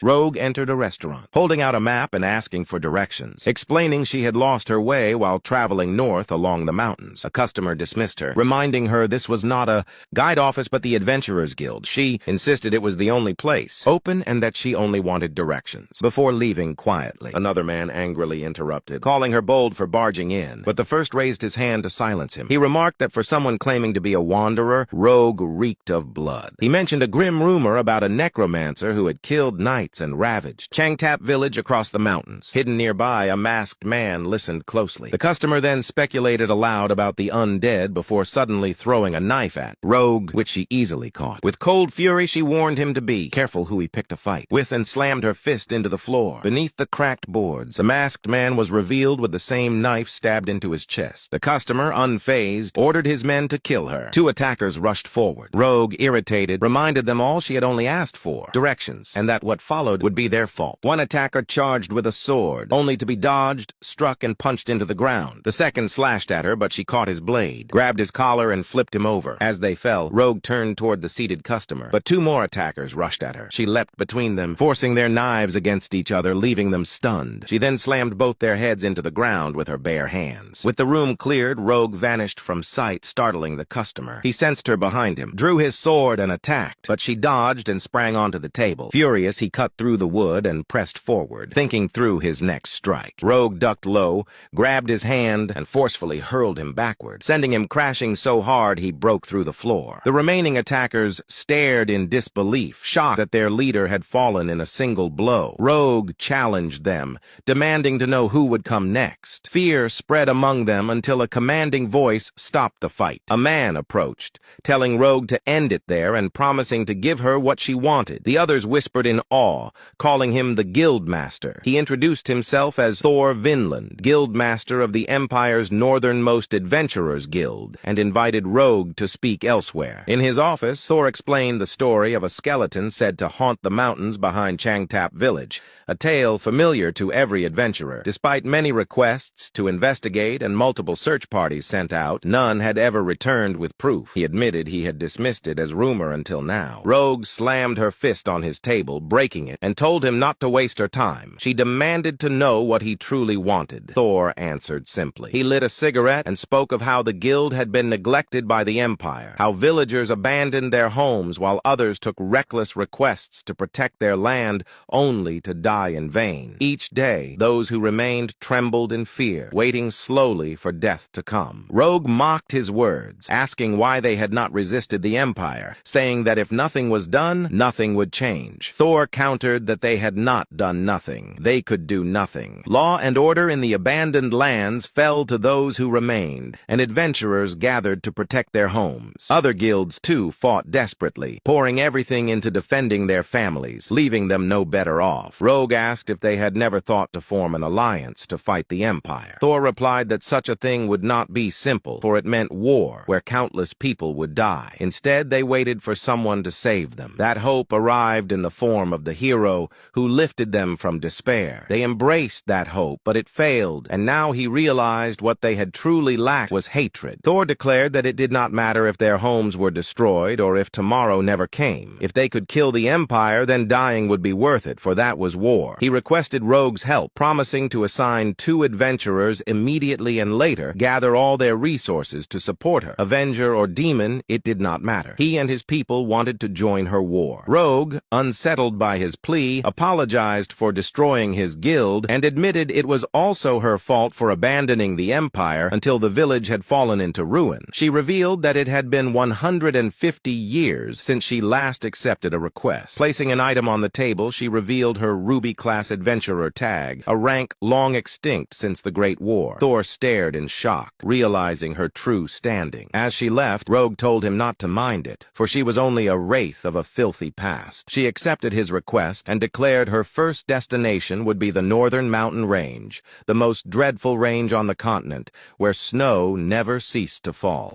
Rogue entered a restaurant, holding out a map and asking for directions, explaining she had lost her way while traveling north along the mountains. A customer dismissed her, reminding her this was not a guide office but the Adventurers Guild. She insisted it was the only place open and that she only wanted directions. Before leaving quietly, another man angrily interrupted, calling her bold for barging in, but the first raised his hand to silence him. He remarked that for someone claiming to be a wanderer, Rogue reeked of blood. He mentioned a grim rumor about a necromancer who had killed knights and ravaged Changtap village across the mountains. Hidden nearby, a masked man listened closely. The customer then speculated aloud about the undead before suddenly throwing a knife at Rogue, which she easily caught. With cold fury, she warned him to be careful who he picked a fight with and slammed her fist into the floor. Beneath the cracked boards, the masked man was revealed with the same knife stabbed into his chest. The customer, unfazed, ordered his men to kill her. Two attackers rushed forward. Rogue, irritated, reminded them all she had only asked for, directions, and that what followed would be their fault. One attacker charged with a sword, only to be dodged, struck, and punched into the ground. The second slashed at her, but she caught his blade, grabbed his collar, and flipped him over. As they fell, Rogue turned toward the seated customer, but two more attackers rushed at her. She leapt between them, forcing their knives against each other, leaving them stunned. She then slammed both their heads into the ground with her bare hands. With the room cleared, Rogue vanished from sight, startling the customer. He sensed her behind him, drew his sword, and attacked, but she dodged and sprang onto the table. Furious, he cut through the wood and pressed forward, thinking through his next strike. Rogue ducked low, grabbed his hand, and forcefully hurled him backward, sending him crashing so hard he broke through the floor. The remaining attackers stared in disbelief, shocked that their leader had fallen in a single blow. Rogue challenged them, demanding to know who would come next. Fear spread among them until a commanding voice stopped the fight. A man approached, telling Rogue to end it there and promising to give her what she wanted. The others whispered in awe, calling him the Guildmaster. He introduced himself as Thor Vinland, Guildmaster of the Empire's northernmost Adventurers Guild, and invited Rogue to speak elsewhere. In his office, Thor explained the story of a skeleton said to haunt the mountains behind Changtap village, a tale familiar to every adventurer. Despite many requests to investigate and multiple search parties sent out, none had ever returned with proof. He admitted he had dismissed it as rumor until now. Rogue slammed her fist on his table, breaking it, and told him not to waste her time. She demanded to know what he truly wanted. Thor answered simply. He lit a cigarette and spoke of how the guild had been neglected by the Empire, how villagers abandoned their homes while others took reckless requests to protect their land only to die in vain. Each day, those who remained trembled in fear, waiting slowly for death to come. Rogue mocked his words, asking why they had not resisted the Empire, saying that if nothing was done, nothing would change. Thor countered that they had not done nothing. They could do nothing. Law and order in the abandoned lands fell to those who remained, and adventurers gathered to protect their homes. Other guilds, too, fought desperately, pouring everything into defending their families, leaving them no better off. Rogue asked if they had never thought to form an alliance to fight the Empire. Thor replied that such a thing would not be simple, for it meant war, where countless people would die. Instead, they waited for someone to save them. That hope arrived in the form of the hero who lifted them from despair. They embraced that hope, but it failed, and now he realized what they had truly lacked was hatred. Thor declared that it did not matter if their homes were destroyed or if tomorrow never came. If they could kill the Empire, then dying would be worth it, for that was war. He requested Rogue's help, promising to assign 2 adventurers immediately and later gather all their resources to support her. Avenger or demon, it did not matter. He and his people wanted to join her war. Rogue, unsettled by his plea, apologized for destroying his guild and admitted it was also her fault for abandoning the Empire until the village had fallen into ruin. She revealed that it had been 150 years since she last accepted a request. Placing an item on the table, she revealed her Ruby-class adventurer tag, a rank long extinct since the Great War. Thor stared in shock, realizing her true standing. As she left, Rogue told him not to mind it, for she was only a wraith of a filthy past. She accepted his request and declared her first destination would be the northern mountain range, the most dreadful range on the continent, where snow never ceased to fall.